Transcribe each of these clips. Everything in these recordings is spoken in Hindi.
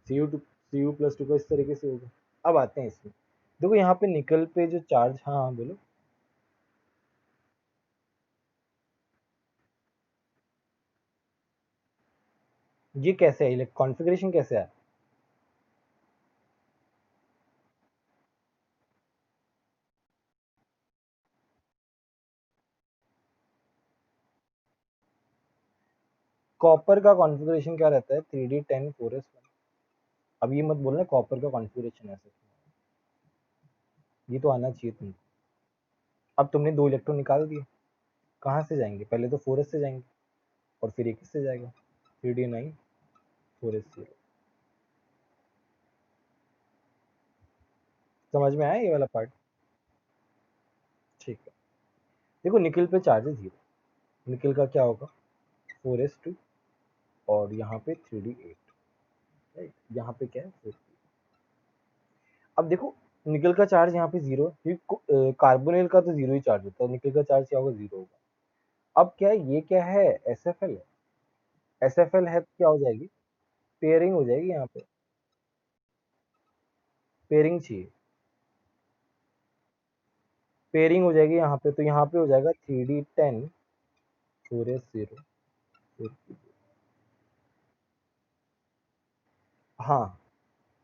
Cu+2 का इस तरीके से होगा। अब आते हैं इसमें, देखो यहाँ पे निकल पे जो चार्ज, हाँ हाँ बोलो। ये कैसे है, कॉन्फ़िगरेशन कैसे है? कॉपर का कॉन्फ़िगरेशन क्या रहता है? 3D10 4s1। अब ये मत बोलना कॉपर का कॉन्फ़िगरेशन ऐसे, ये तो आना चाहिए तुमको। अब तुमने 2 इलेक्ट्रॉन निकाल दिए, कहाँ से जाएंगे? पहले तो 4s से जाएंगे और फिर एक से जाएगा, 3D9 4s0। समझ में आया ये वाला पार्ट? ठीक है। देखो निकल पे चार्ज है 0, निकल का क्या होगा? 4s2 और यहाँ पे 3D8, राइट? यहाँ पे क्या है 4। अब देखो निकल का चार्ज यहाँ पे 0, क्योंकि कार्बोनिल का तो 0 ही चार्ज होता है, निकल का चार्ज क्या होगा? 0 होगा। अब क्या है, ये क्या है? SFL है। SFL है तो क्या हो जाएगी? पेयरिंग हो जाएगी यहाँ पे, पेयरिंग चाहिए, पेयरिंग हो जाएगी यहाँ पे, तो यहाँ पे हो जाएगा 3D10 4s0। हाँ,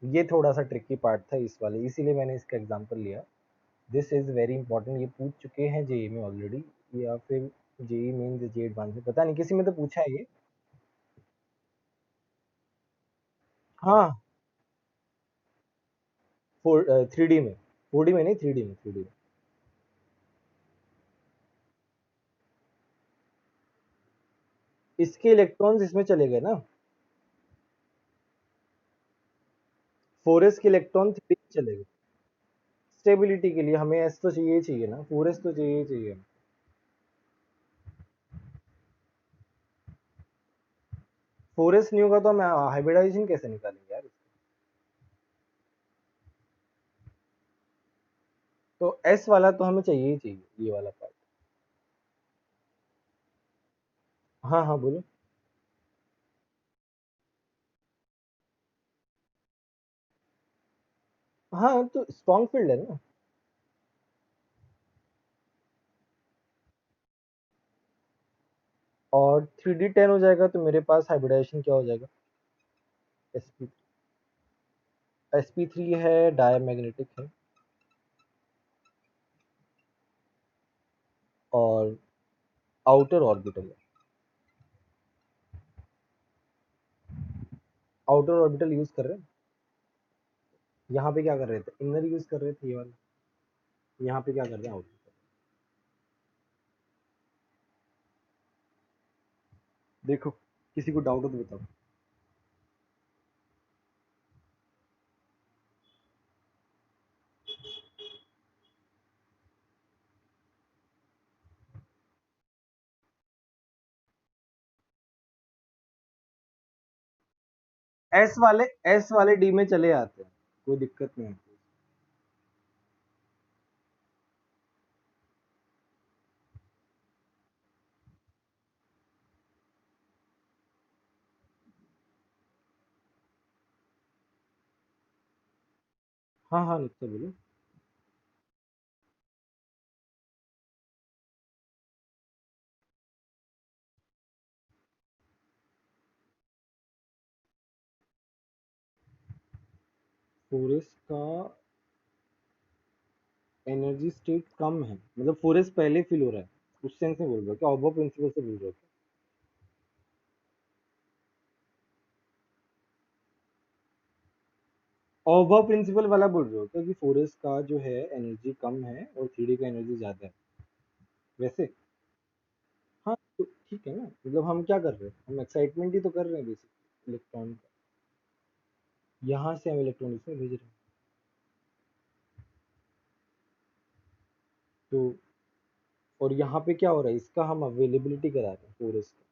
ये थोड़ा सा ट्रिकी पार्ट था इस वाले, इसीलिए मैंने इसका एग्जांपल लिया। दिस इज वेरी इंपॉर्टेंट, ये पूछ चुके हैं जेई में ऑलरेडी, या फिर जेई मेंस जे एडवांस में, पता नहीं किसी में तो पूछा है ये। हाँ, 3D में, 4D में नहीं, 3D में, 3D में। इसके इलेक्ट्रॉन्स इसमें चले गए ना, 4s के इलेक्ट्रॉन 3D में चले गए। स्टेबिलिटी के लिए हमें एस तो चाहिए ही चाहिए ना, 4s तो चाहिए ही चाहिए। 4s नहीं होगा तो हम हाइब्रिडाइजेशन कैसे निकालेंगे यार? तो एस वाला तो हमें चाहिए ही चाहिए, ये वाला पार्ट। हाँ हाँ बोलो। हाँ तो स्ट्रॉन्ग फील्ड है ना। और 3D10 हो जाएगा तो मेरे पास हाइब्रिडाइजेशन क्या हो जाएगा? sp sp3 है, डायमैग्नेटिक है, और आउटर ऑर्बिटल है। आउटर ऑर्बिटल यूज कर रहे हैं। यहाँ पे क्या कर रहे थे? इनर यूज कर रहे थे ये वाला। यहाँ पे क्या कर रहे हैं? आउटर। देखो किसी को डाउट हो तो बताओ। एस वाले डी में चले आते हैं, कोई दिक्कत नहीं है। हाँ हाँ नित्य बोलो। फोरेस्ट का एनर्जी स्टेट कम है, मतलब फोरेस्ट पहले फिल हो रहा है, उस सेंस में बोल रहा हूँ क्या? ऑब्बो प्रिंसिपल से बोल रहा हूँ? ऑब्बो प्रिंसिपल वाला बोल रहे हो क्या कि फोरेस्ट का जो है एनर्जी कम है और 3D का एनर्जी ज्यादा है, वैसे? हाँ तो ठीक है ना, मतलब हम क्या कर रहे हैं? हम एक्साइटमेंट ही तो कर रहे हैं बेसिक इलेक्ट्रॉन का। यहाँ से हम इलेक्ट्रॉन इसमें भेज रहे हैं। तो और यहाँ पे क्या हो रहा है, इसका हम अवेलेबिलिटी करा रहे हैं फोरेस्ट का।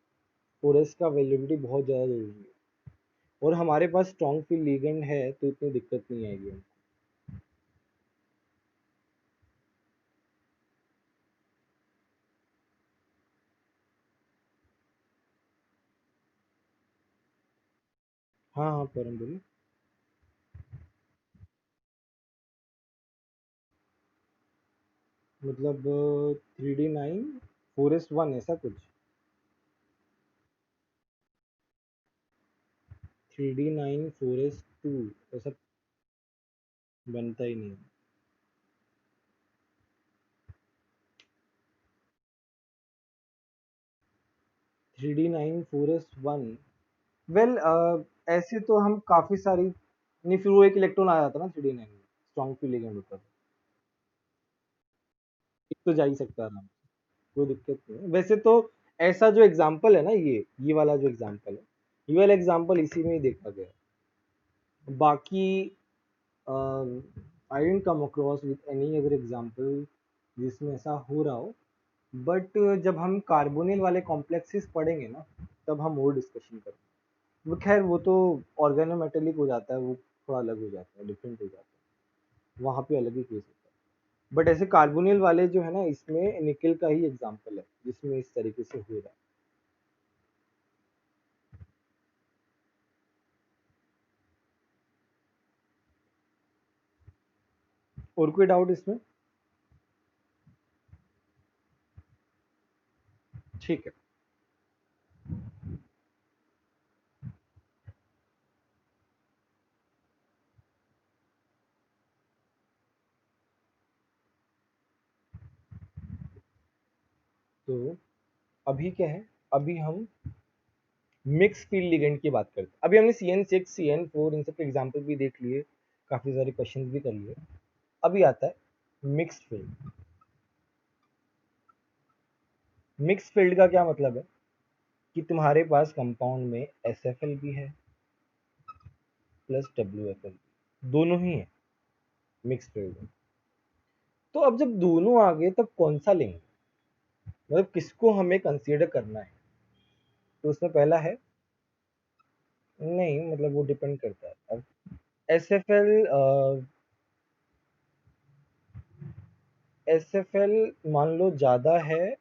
फोरेस्ट का अवेलेबिलिटी बहुत ज़्यादा जरूरी है, और हमारे पास स्ट्रॉन्ग फील्ड लिगेंड है तो इतनी दिक्कत नहीं आएगी हमको। हाँ हाँ परम बोलिए। मतलब 3D9 4s1 ऐसा कुछ। 3D9 4s2 ऐसा बनता ही नहीं। 3D9 4s1 वेल ऐसे तो हम काफी सारी, नहीं फिर वो एक इलेक्ट्रॉन आ जाता ना 3D9 में, स्ट्रॉन्ग फ्री लिगेंड होता है, एक तो जा ही सकता है, कोई दिक्कत नहीं है वैसे तो। ऐसा जो एग्जाम्पल है ना, ये वाला जो एग्जाम्पल है, ये वाला एग्जाम्पल इसी में ही देखा गया है। बाकी I didn't come across with any other example जिसमें ऐसा हो रहा हो। बट जब हम कार्बोनिल वाले कॉम्प्लेक्सेस पढ़ेंगे ना, तब हम और डिस्कशन करेंगे। वो खैर वो तो ऑर्गेनोमेटेलिक हो जाता है, वो थोड़ा अलग हो जाता है, डिफरेंट हो जाता है, वहाँ पे अलग ही केस होता है। बट ऐसे कार्बोनिल वाले जो है ना, इसमें निकल का ही एग्जाम्पल है जिसमें इस तरीके से हो रहा है। और कोई डाउट इसमें? ठीक है। तो अभी क्या है, अभी हम मिक्स फील्ड लिगेंड की बात करते हैं। अभी हमने CN6 CN4 इन सब के एग्जाम्पल भी देख लिए, काफी सारे क्वेश्चन भी कर लिए। अभी आता है मिक्स फील्ड। मिक्स फील्ड का क्या मतलब है कि तुम्हारे पास कंपाउंड में SFL भी है प्लस WFL, दोनों ही है मिक्स फील्ड में। तो अब जब दोनों आ गए तब कौन सा लेंगे, मतलब किसको हमें कंसीडर करना है? तो उसमें पहला है, नहीं मतलब वो डिपेंड करता है। अब SFL SFL मान लो ज़्यादा है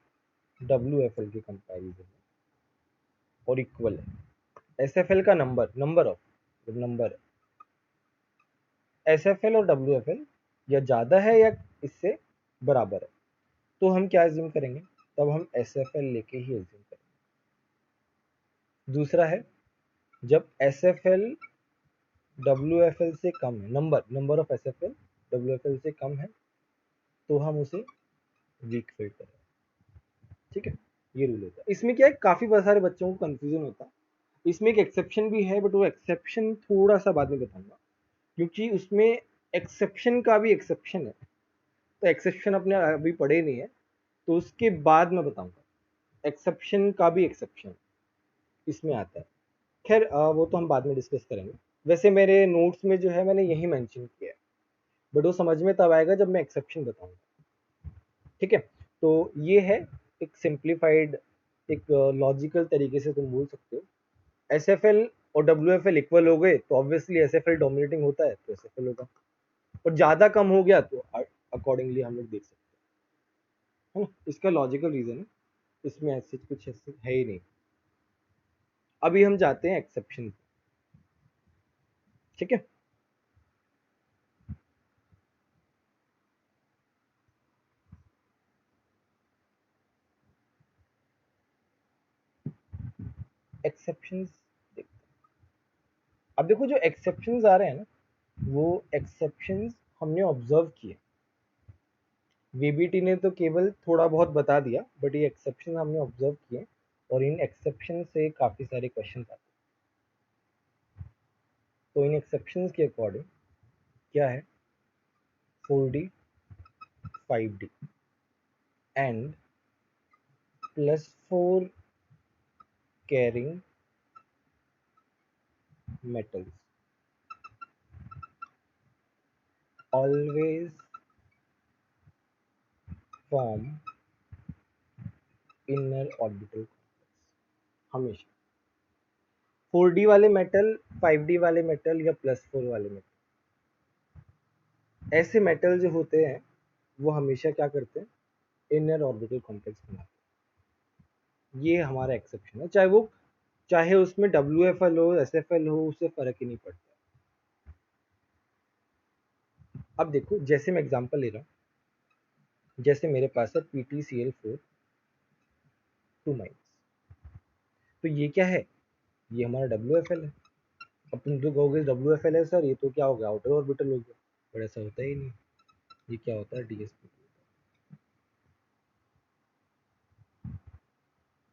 WFL के कंपैरिजन में और इक्वल है। SFL का number, number of number, SFL और WFL या ज़्यादा है या इससे बराबर है, तो हम क्या एज्यूम करेंगे, तब हम SFL लेके ही एज्यूम करेंगे। दूसरा है, जब SFL WFL से कम है, number number of SFL WFL से कम है, तो हम उसे वीक फील्ड करेंगे। ठीक है, ये रूल होता है। इसमें क्या है, काफी सारे बच्चों को कंफ्यूजन होता है। इसमें एक एक्सेप्शन भी है, बट वो एक्सेप्शन थोड़ा सा बाद में बताऊंगा, क्योंकि उसमें एक्सेप्शन का भी एक्सेप्शन है। तो एक्सेप्शन अपने अभी पढ़े नहीं है, तो उसके बाद मैं बताऊंगा एक्सेप्शन का भी एक्सेप्शन इसमें आता है। खैर वो तो हम बाद में डिस्कस करेंगे। वैसे मेरे नोट्स में जो है मैंने यही मेंशन किया है, बट वो समझ में तब आएगा जब मैं एक्सेप्शन बताऊंगा। ठीक है, तो ये है एक सिंप्लीफाइड, एक लॉजिकल तरीके से तुम बोल सकते हो। SFL और WFL इक्वल हो गए तो ऑब्वियसली SFL डोमिनेटिंग होता है, तो SFL होगा। और ज्यादा कम हो गया तो अकॉर्डिंगली हम लोग देख सकते हैं, है ना। इसका लॉजिकल रीजन है, इसमें ऐसे कुछ ऐसे है ही नहीं। अभी हम जाते हैं एक्सेप्शन। ठीक है, एक्सेप्शंस। अब देखो जो एक्सेप्शंस आ रहे हैं ना, वो एक्सेप्शंस हमने ऑब्जर्व किए। VBT ने तो केवल थोड़ा बहुत बता दिया, बट ये एक्सेप्शन हमने ऑब्जर्व किए, और इन एक्सेप्शन से काफी सारे क्वेश्चन आते हैं। तो इन एक्सेप्शंस के अकॉर्डिंग क्या है, 4D 5D and +4 carrying metals always form inner orbital complex। हमेशा 4D वाले मेटल, 5D वाले मेटल या +4 वाले मेटल, ऐसे मेटल जो होते हैं वो हमेशा क्या करते हैं, इनर ऑर्बिटल कॉम्प्लेक्स बनाते हैं। ये हमारा एक्सेप्शन है, चाहे उसमें WFL हो SFL हो, उससे फर्क ही नहीं पड़ता। अब देखो जैसे मैं एग्जांपल ले रहा हूँ, जैसे मेरे पास है PtCl4 2 तो ये क्या है, ये हमारा WFL है। अब तुम जो कहोगे WFL है सर, ये तो क्या हो गया, आउटर ऑर्बिटल हो गया, पर ऐसा होता ही नहीं। ये क्या होता है, DsP2।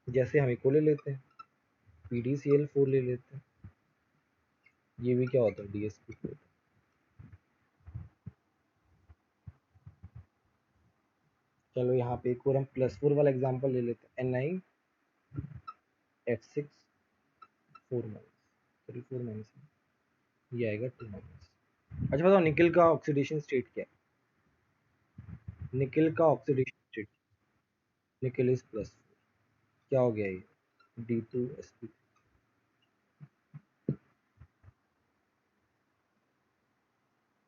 जैसे हम एक ले लेते हैं, PdCl4 ले लेते हैं, ये भी क्या होता है, DsP2। चलो यहाँ पे एक और हम +4 वाला एग्जांपल ले लेते हैं, NiF6 4 सॉरी 4 ये आएगा 2 अच्छा बताओ निकल का ऑक्सीडेशन स्टेट क्या है, निकल का ऑक्सीडेशन स्टेट, निकल इज +4, क्या हो गया ये, D2sp।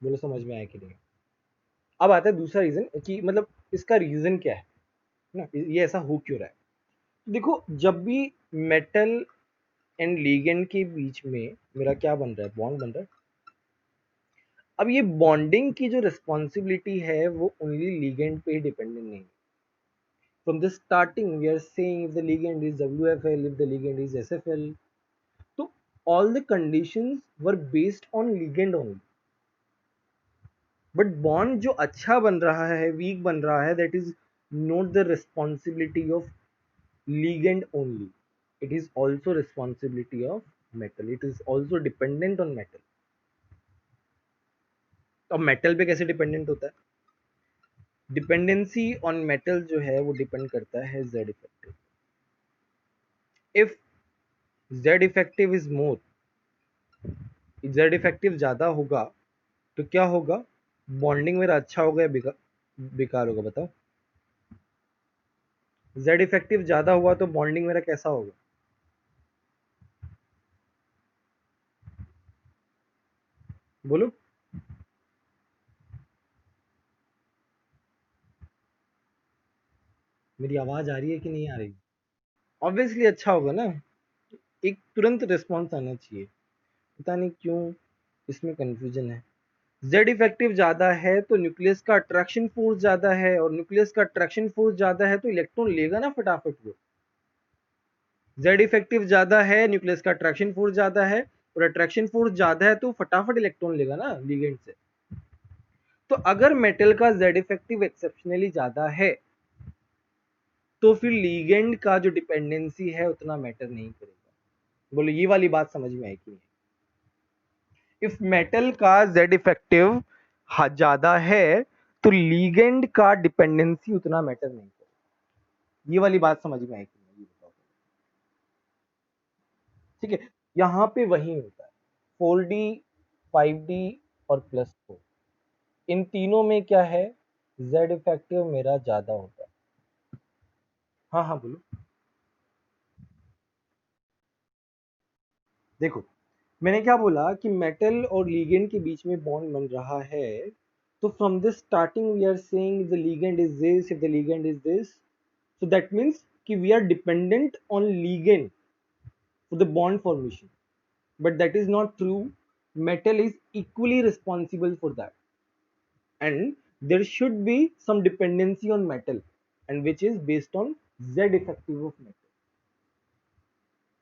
बोलो समझ में आया कि नहीं। अब आता है दूसरा रीजन कि मतलब इसका रीजन क्या है ना, ये ऐसा हो क्यों रहा है। देखो जब भी मेटल एंड लीगेंड के बीच में मेरा क्या बन रहा है, बॉन्ड बन रहा है। अब ये बॉन्डिंग की जो रिस्पॉन्सिबिलिटी है वो ओनली लीगेंड पे ही डिपेंडेंट नहीं है। From the starting we are saying if the legend is WFL, if the legend is SFL, तो all the conditions were based on ligand only, but bond जो अच्छा बन रहा है, वीक बन रहा है, that is not the responsibility of ligand only, it is also responsibility of metal, it is also dependent on metal। अब मेटल पे कैसे डिपेंडेंट होता है, डिपेंडेंसी ऑन मेटल जो है वो डिपेंड करता है Z effective. If Z effective is more, Z effective ज्यादा होगा तो क्या होगा, बॉन्डिंग मेरा अच्छा होगा या बेकार होगा बताओ। Z इफेक्टिव ज्यादा हुआ तो बॉन्डिंग मेरा कैसा होगा, बोलो। मेरी आवाज आ रही है कि नहीं आ रही, ऑब्वियसली अच्छा होगा ना, एक तुरंत रिस्पॉन्स आना चाहिए। पता नहीं क्यों इसमें कंफ्यूजन है। Z इफेक्टिव ज्यादा है तो न्यूक्लियस का अट्रैक्शन फोर्स ज्यादा है, और न्यूक्लियस का अट्रैक्शन फोर्स ज्यादा है तो इलेक्ट्रॉन लेगा ना फटाफट वो। Z इफेक्टिव ज्यादा है, न्यूक्लियस का अट्रैक्शन फोर्स ज्यादा है, और अट्रैक्शन फोर्स ज्यादा है तो फटाफट इलेक्ट्रॉन लेगा ना लिगेंड से। तो अगर मेटल का Z इफेक्टिव एक्सेप्शनली ज्यादा है तो फिर लिगेंड का जो डिपेंडेंसी है उतना मैटर नहीं करेगा। बोलो ये वाली बात समझ में आई कि नहीं। इफ मेटल का Z इफेक्टिव ज्यादा है तो लीगेंड का डिपेंडेंसी उतना मैटर नहीं करेगा। ये वाली बात समझ में आई कि नहीं, ये बताओ। ठीक है, यहाँ पे वही होता है 4D 5D और +4, इन तीनों में क्या है, Z इफेक्टिव मेरा ज्यादा होता है। हाँ हाँ बोलो। देखो मैंने क्या बोला कि मेटल और लीगेंड के बीच में बॉन्ड बन रहा है, तो from this starting we are saying the legend is this, if the legend is this, so that means कि we are dependent on ligand for the bond formation, but that is not true, metal is equally responsible for that, and there should be some dependency on metal, and which is based on Z effective of metal.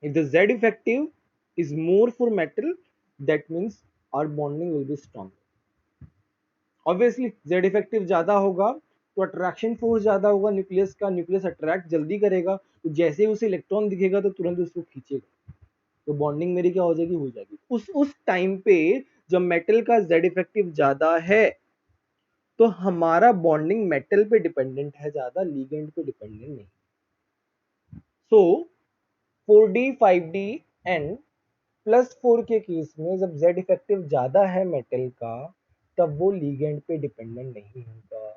If the Z effective is more for metal, that means our bonding will be strong। Obviously Z effective ज्यादा होगा तो अट्रैक्शन फोर्स ज्यादा होगा न्यूक्लियस का, न्यूक्लियस अट्रैक्ट जल्दी करेगा, तो जैसे ही उसे इलेक्ट्रॉन दिखेगा तो तुरंत उसको खींचेगा, तो बॉन्डिंग मेरी क्या हो जाएगी उस टाइम पे। जब मेटल का Z इफेक्टिव ज्यादा है तो हमारा बॉन्डिंग मेटल पे डिपेंडेंट है ज्यादा, लीगेंड पे डिपेंडेंट नहीं। सो 4D 5D एंड +4 के केस में जब Z इफेक्टिव ज्यादा है मेटल का, तब वो लीगेंड पे डिपेंडेंट नहीं होगा।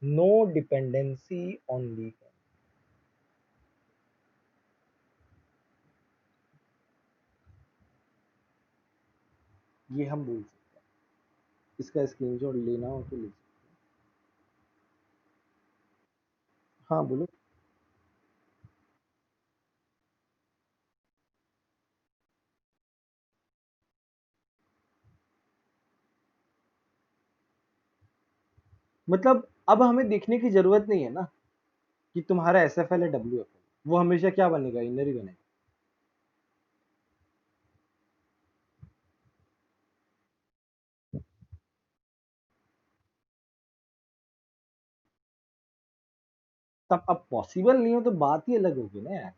No dependency on legend. ये हम बोल सकते हैं, इसका स्क्रीनशॉट लेना हो तो ले सकते हैं। हाँ बोलो। मतलब अब हमें देखने की जरूरत नहीं है ना कि तुम्हारा एस एफ एल है डब्ल्यू एफ एल, वो हमेशा क्या बनेगा, इनर ही बनेगा। तब अब पॉसिबल नहीं हो तो बात ही अलग होगी ना यार।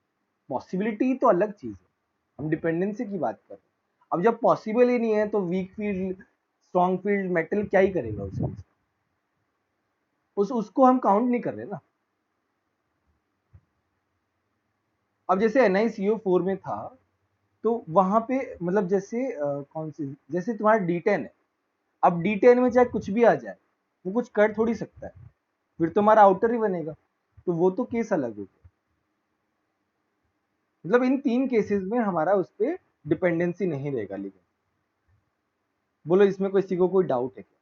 पॉसिबिलिटी तो अलग चीज है, हम डिपेंडेंसी की बात कर रहे हैं। अब जब पॉसिबल ही नहीं है तो weak field strong field metal क्या ही करेगा उसके, उसको हम काउंट नहीं कर रहे ना। अब जैसे NiCO4 में था, तो वहां पे मतलब जैसे कौन सी, जैसे तुम्हारा D10 है, अब D10 में चाहे कुछ भी आ जाए, वो कुछ कर थोड़ी सकता है, फिर तुम्हारा आउटर ही बनेगा। तो वो तो केस अलग हो गया। मतलब इन तीन केसेस में हमारा उस पर डिपेंडेंसी नहीं रहेगा। लेकिन बोलो इसमें किसी को कोई डाउट है क्या?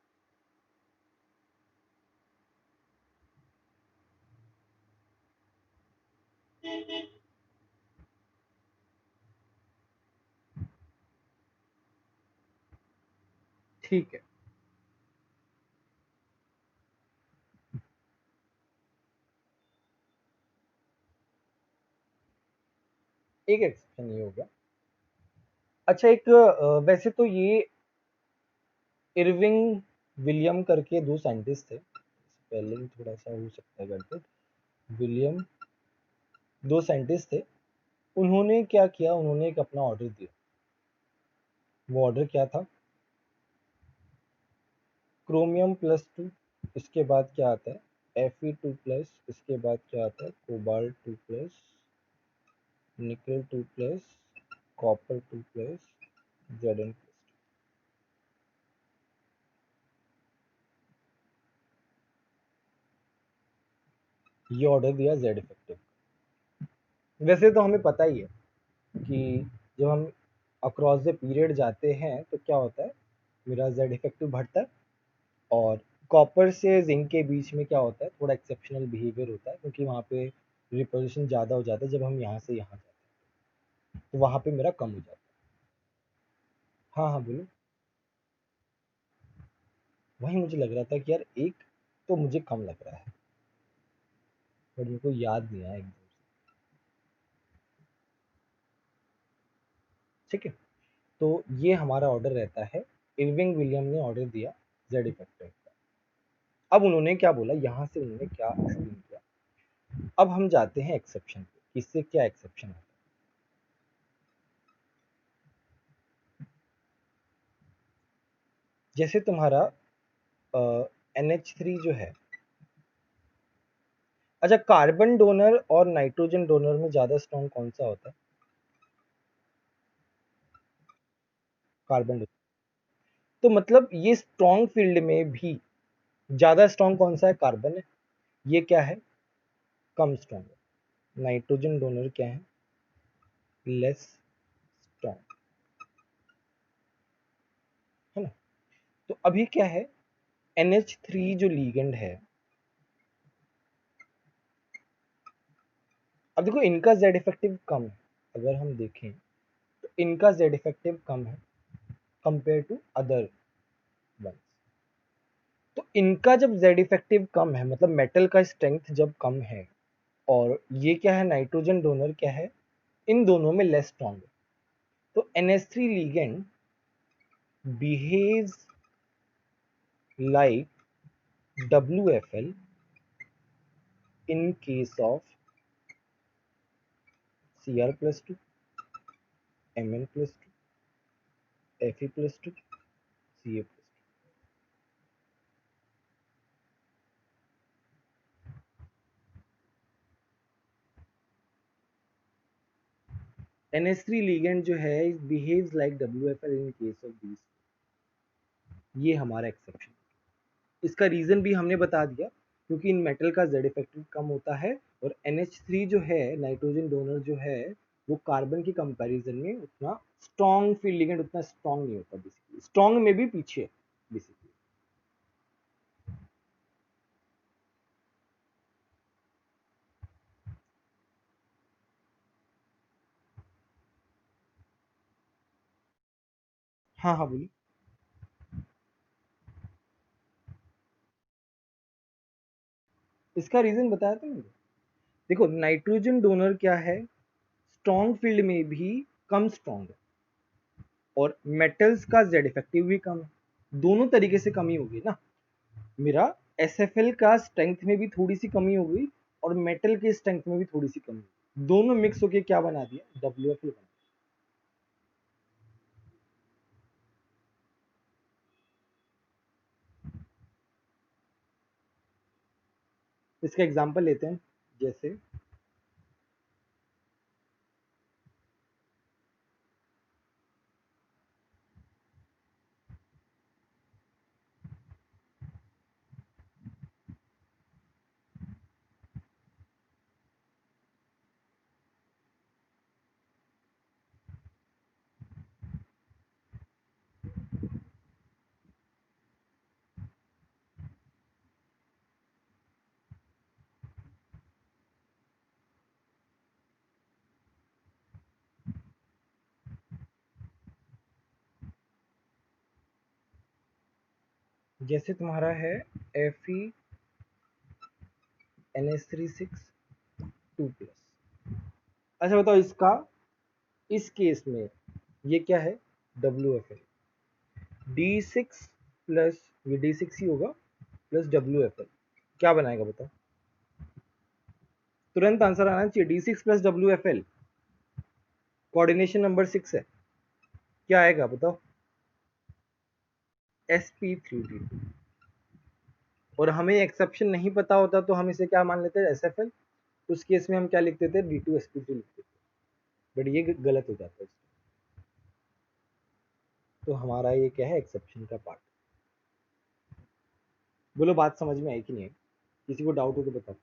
ठीक है, एक एक्सेप्शन ये हो गया। अच्छा एक वैसे तो ये इरविंग विलियम करके दो साइंटिस्ट थे, स्पेलिंग थोड़ा सा हो सकता है गड़बड़। विलियम, दो साइंटिस्ट थे। उन्होंने क्या किया, उन्होंने एक अपना ऑर्डर दिया। वो ऑर्डर क्या था, क्रोमियम +2, इसके बाद क्या आता है Fe2+, इसके बाद क्या आता है कोबाल्ट 2+, निकल 2+, कॉपर 2+, Zn+। ये ऑर्डर दिया जेड इफेक्टिव। वैसे तो हमें पता ही है कि जब हम अक्रॉस द पीरियड जाते हैं तो क्या होता है, मेरा जेड इफेक्टिव बढ़ता है। और कॉपर से जिंक के बीच में क्या होता है, थोड़ा एक्सेप्शनल बिहेवियर होता है, क्योंकि वहाँ पे रिपोजिशन ज़्यादा हो जाता है जब हम यहाँ से यहाँ जाते हैं, तो वहाँ पे मेरा कम हो जाता है। हाँ हाँ बोलो। वही मुझे लग रहा था कि यार एक तो मुझे कम लग रहा है, बट मेरे को याद नहीं आया एकदम से। ठीक है, तो ये हमारा ऑर्डर रहता है। इरविंग विलियम ने ऑर्डर दिया जेड इफेक्टिव का। अब उन्होंने क्या बोला, यहाँ से उन्होंने क्या एक्सप्लेन किया। अब हम जाते हैं एक्सेप्शन पे, इससे क्या एक्सेप्शन है। जैसे तुम्हारा NH3 जो है, अच्छा कार्बन डोनर और नाइट्रोजन डोनर में ज्यादा स्ट्रॉन्ग कौन सा होता है? Carbon donor. तो मतलब ये स्ट्रॉन्ग फील्ड में भी ज्यादा स्ट्रॉन्ग कौन सा है, कार्बन है। ये क्या है, कम स्ट्रॉन्ग है। नाइट्रोजन डोनर क्या है, लेस स्ट्रॉन्ग, है ना। तो अभी क्या है, NH3 जो लीगेंड है, अब देखो इनका जेड इफेक्टिव कम है। अगर हम देखें तो इनका जेड इफेक्टिव कम है कंपेयर टू अदर वन। तो इनका जब जेड इफेक्टिव कम है, मतलब मेटल का स्ट्रेंथ जब कम है, और ये क्या है, नाइट्रोजन डोनर क्या है, इन दोनों में लेस स्ट्रॉन्ग है। तो NH3 ligand behaves like WFL in case of Cr+2, Mn+2, Fe+2, Ca+2। NH3 ligand जो है behaves like WFL in case of these। ये हमारा एक्सेप्शन। इसका रीजन भी हमने बता दिया, क्योंकि इन मेटल का जेड इफेक्टिव कम होता है, और NH3 जो है नाइट्रोजन डोनर जो है, वो कार्बन के कंपैरिजन में उतना स्ट्रॉन्ग फील्ड लिगेंड उतना स्ट्रॉन्ग नहीं होता, बेसिकली स्ट्रॉन्ग में भी पीछे बेसिकली। हाँ हाँ बोलिए। इसका रीजन बताया था मैंने। देखो नाइट्रोजन डोनर क्या है, स्ट्रॉन्ग फील्ड में भी कम स्ट्रॉन्ग है, और मेटल्स का जेड इफेक्टिव भी कम है। दोनों तरीके से कमी होगी ना। मेरा एसएफएल का स्ट्रेंथ में भी थोड़ी सी कमी हो गई, और मेटल के स्ट्रेंथ में भी थोड़ी सी कमी, दोनों मिक्स होके क्या बना दिया, डब्ल्यूएफएल बना। इसका एग्जांपल लेते हैं, जैसे जैसे तुम्हारा है FeNH3 6 2+। अच्छा बताओ, इसका इस केस में ये क्या है, WFL। D6 प्लस, ये D6 ही होगा, प्लस WFL क्या बनाएगा बताओ। तुरंत आंसर आना चाहिए। D6 plus WFL, coordination number 6 है, क्या आएगा बताओ, sp3d2। और हमें एक्सेप्शन नहीं पता होता तो हम इसे क्या मान लेते हैं, SFL। उस केस में हम क्या लिखते थे, D2sp3 लिखते थे, बट ये गलत हो जाता है। तो हमारा ये क्या है, एक्सेप्शन का पार्ट। बोलो बात समझ में आई कि नहीं आई, किसी को डाउट हो तो बताओ।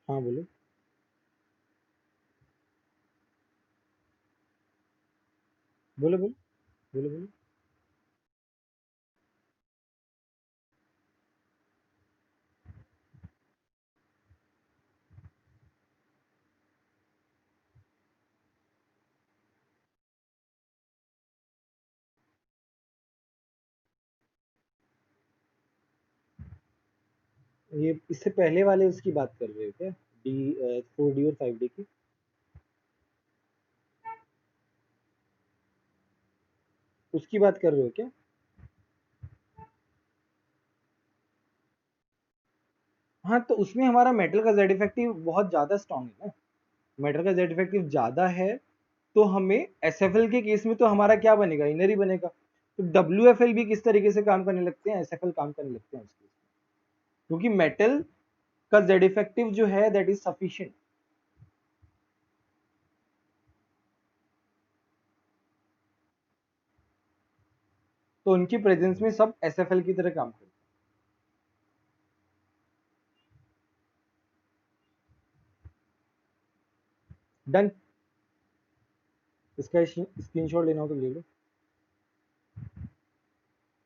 हाँ बोलो, बोलो बोलो, बोलो बोलो। ये इससे पहले वाले उसकी बात कर रहे हो क्या, D4D और 5D की? उसकी बात कर रहे हो क्या? हाँ, तो उसमें हमारा मेटल का जेड इफेक्टिव बहुत ज्यादा स्ट्रांग है ना। मेटल का जेड इफेक्टिव ज्यादा है, तो हमें एसएफएल के केस में तो हमारा क्या बनेगा, इनर ही बनेगा। तो डब्ल्यूएफएल भी किस तरीके से काम करने लगते हैं, एसएफएल काम करने लगते हैं उसके, क्योंकि मेटल का जेड इफेक्टिव जो है दैट इज सफिशिएंट। तो उनकी प्रेजेंस में सब एसएफएल की तरह काम करते हैं। डन। इसका स्क्रीनशॉट लेना हो तो ले लो।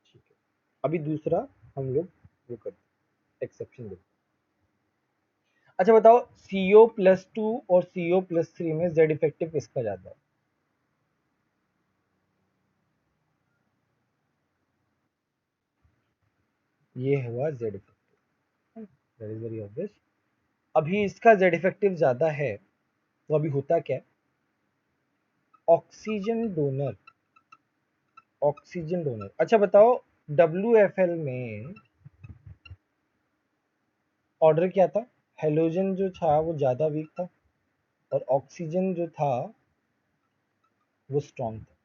ठीक है, अभी दूसरा हम लोग वो करते, एक्सेप्शन देखते। अच्छा बताओ, CO+2 और CO+3 में जेड इफेक्टिव किसका ज्यादा है? ये हुआ Z effective, that is very obvious. अभी इसका जेड इफेक्टिव ज्यादा है, तो अभी होता क्या है, ऑक्सीजन डोनर, ऑक्सीजन डोनर। अच्छा बताओ, WFL में ऑर्डर क्या था, हेलोजन जो था वो ज्यादा वीक था, और ऑक्सीजन जो था वो स्ट्रॉन्ग था।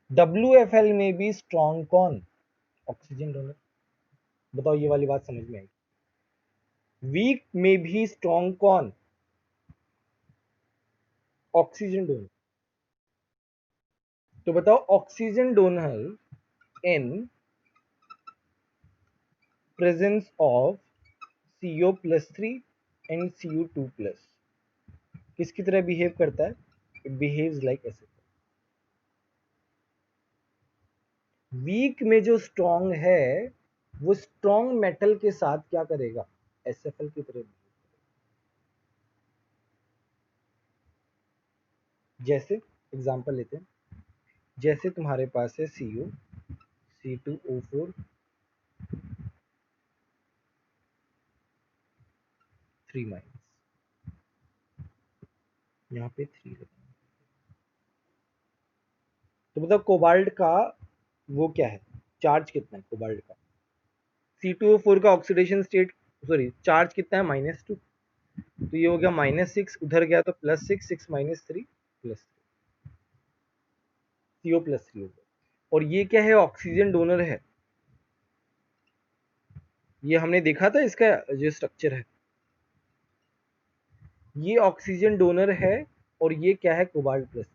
WFL में भी स्ट्रॉन्ग कौन, ऑक्सीजन डोनर। बताओ ये वाली बात समझ में आई। वीक में भी स्ट्रॉन्ग कौन, ऑक्सीजन डोनर। तो बताओ oxygen donor in presence of CO+3 and CO2+ किसकी तरह बिहेव करता है, it behaves like acid. Weak में जो स्ट्रॉन्ग है वो स्ट्रॉन्ग मेटल के साथ क्या करेगा, SFL की तरह। जैसे एग्जांपल लेते हैं, जैसे तुम्हारे पास है CO, C2O4 3 माइनस, यहाँ पे 3 लगाना। तो मतलब कोबाल्ट का वो क्या है, चार्ज कितना है कोबाल्ट का? C2O4 का ऑक्सीडेशन स्टेट, सॉरी चार्ज कितना है, -2। तो ये हो गया -6, उधर गया तो +6, 6 - 3 +3, CO+3 हो गया। और ये क्या है, ऑक्सीजन डोनर है। ये हमने देखा था इसका जो स्ट्रक्चर है, ये ऑक्सीजन डोनर है और ये क्या है, कोबाल्ट+3।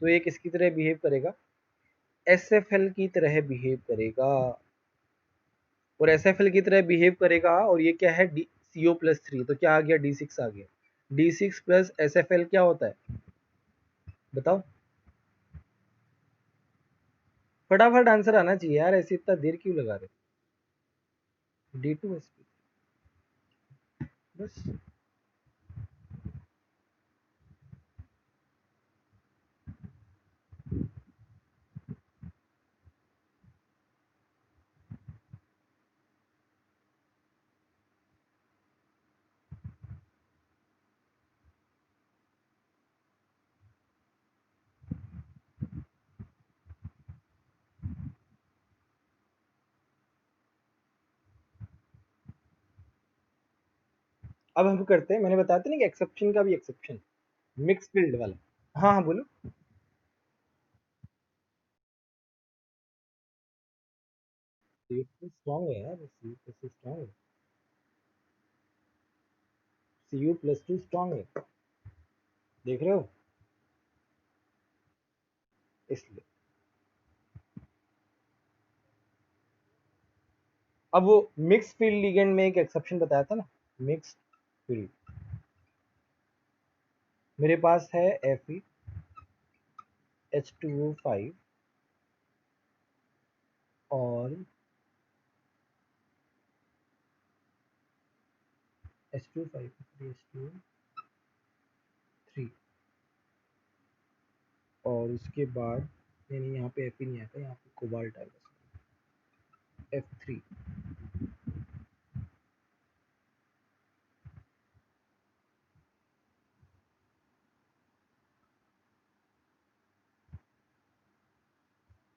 तो एक इसकी तरह बिहेव करेगा, SFL की तरह बिहेव करेगा, और SFL की तरह बिहेव करेगा। और ये क्या है, CO+3, तो क्या आ गया, D6 आ गया। D6 प्लस SFL क्या होता है, बताओ? फटाफट आंसर आना चाहिए यार, ऐसे इतना देर क्यों लगा रहे? D2sp, बस। अब हम करते हैं, मैंने बताया था ना कि एक्सेप्शन का भी एक्सेप्शन, मिक्स फील्ड वाला। हाँ हाँ बोलो। स्ट्रॉन्ग है यार, Cu+2 स्ट्रॉन्ग है, Cu+2 स्ट्रॉन्ग है, देख रहे हो, इसलिए। अब वो मिक्स फील्ड लिगेंड में एक एक्सेप्शन बताया था ना, मिक्स फील्ड। मेरे पास है Fe, H2O5 और H2O5, H2O3, और उसके बाद नहीं, यहाँ पे Fe नहीं आता, यहाँ पे कोबाल्ट आएगा, F3।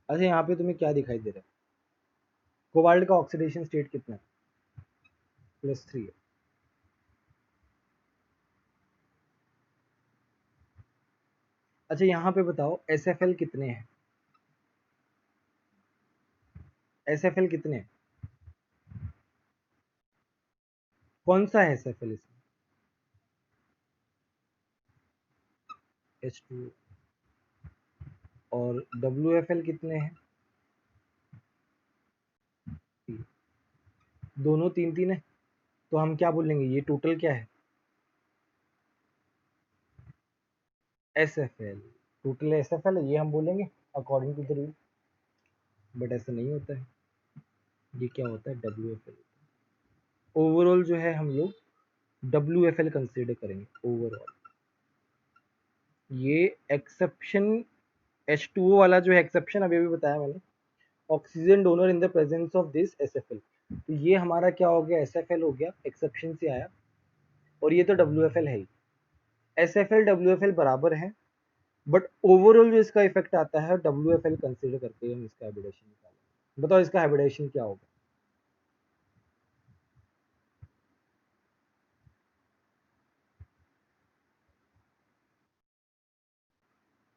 अच्छा यहाँ पे तुम्हें क्या दिखाई दे रहा है, कोबाल्ट का ऑक्सीडेशन स्टेट कितना है, +3 है। अच्छा यहाँ पे बताओ SFL कितने हैं, SFL कितने हैं, कौन सा है SFL इसमें, H2। और WFL कितने हैं, दोनों 3 3 है। तो हम क्या बोलेंगे, ये टोटल क्या है, SFL, टोटल SFL है, ये हम बोलेंगे according to the rule. But ऐसा नहीं होता है, ये क्या होता है, WFL। ओवरऑल जो है हम लोग WFL कंसीडर करेंगे ओवरऑल। ये एक्सेप्शन H2O वाला जो है एक्सेप्शन, अभी अभी बताया मैंने, oxygen donor in the presence of this SFL। तो ये हमारा क्या हो गया, SFL हो गया, एक्सेप्शन से आया। और ये तो WFL है ही, SFL WFL बराबर है। बट ओवरऑल जो इसका इफेक्ट आता है, WFL कंसीडर करके हम इसका हाइब्रिडेशन निकालेंगे। बताओ इसका हाइब्रिडेशन क्या होगा,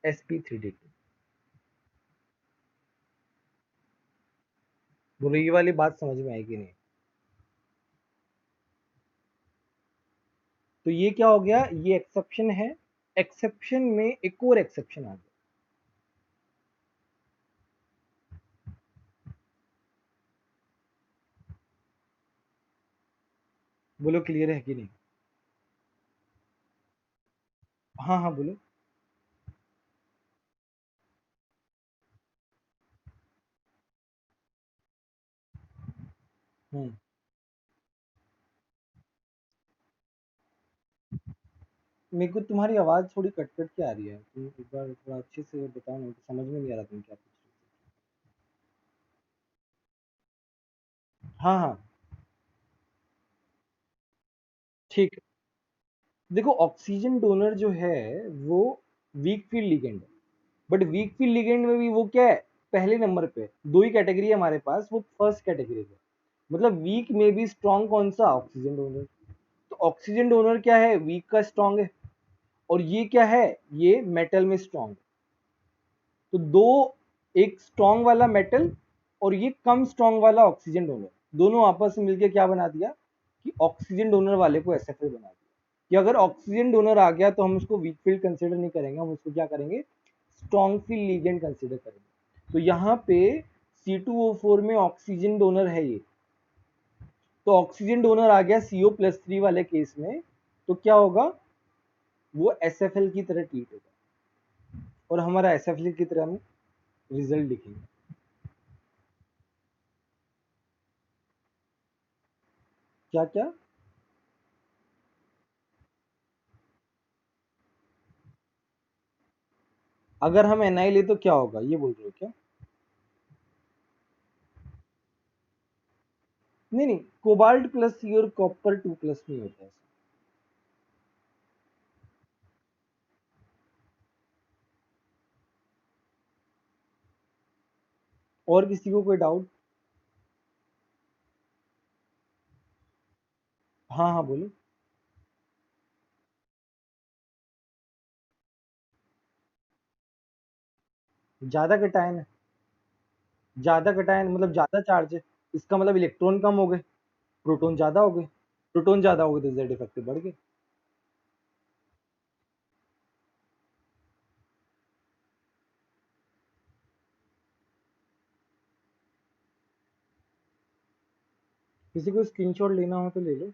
sp3d2। बोलो ये वाली बात समझ में आएगी नहीं? तो ये क्या हो गया, ये एक्सेप्शन है, एक्सेप्शन में एक और एक्सेप्शन आ गया। बोलो क्लियर है कि नहीं? हाँ हाँ बोलो। हम्म। मेरे को तुम्हारी आवाज थोड़ी कट कट के आ रही है, तुम एक बार थोड़ा अच्छे से बताओ ना, तो समझ में नहीं आ रहा तुम क्या पूछ रहे हाँ हाँ ठीक है। देखो ऑक्सीजन डोनर जो है वो वीक फील्ड लिगेंड है, बट वीक फील्ड लिगेंड में भी वो क्या है, पहले नंबर पे। दो ही कैटेगरी है हमारे पास, वो फर्स्ट कैटेगरी पे। मतलब वीक में भी स्ट्रॉन्ग कौन सा, ऑक्सीजन डोनर। तो ऑक्सीजन डोनर क्या है, वीक का स्ट्रॉन्ग है। और ये क्या है, ये मेटल में स्ट्रॉन्ग है। तो दो, एक स्ट्रॉन्ग वाला मेटल और ये कम स्ट्रॉन्ग वाला ऑक्सीजन डोनर, दोनों आपस में मिलकर क्या बना दिया कि ऑक्सीजन डोनर वाले को एसएफएल बना दिया। कि अगर ऑक्सीजन डोनर आ गया तो हम उसको वीक फील्ड कंसिडर नहीं करेंगे, हम उसको क्या करेंगे, स्ट्रॉन्ग फील्ड लिगेंड कंसिडर करेंगे। तो यहाँ पे C2O4 में ऑक्सीजन डोनर है ये, तो ऑक्सीजन डोनर आ गया CO+3 वाले केस में, तो क्या होगा, वो एसएफएल की तरह ट्रीट होगा और हमारा एसएफएल की तरह हम रिजल्ट लिखेंगे। क्या क्या, अगर हम NI ले तो क्या होगा, ये बोल रहे हो क्या? नहीं नहीं, कोबाल्ट प्लस सी और कॉपर 2+ नहीं होता है। और किसी को कोई डाउट? हाँ हाँ बोलो। ज्यादा कटायन है, ज्यादा कटायन मतलब ज्यादा चार्ज है, इसका मतलब इलेक्ट्रॉन कम हो गए, प्रोटॉन ज्यादा हो गए। प्रोटॉन ज्यादा हो गए तो जेड इफेक्टिव बढ़ गए। किसी को स्क्रीनशॉट लेना हो तो ले लो।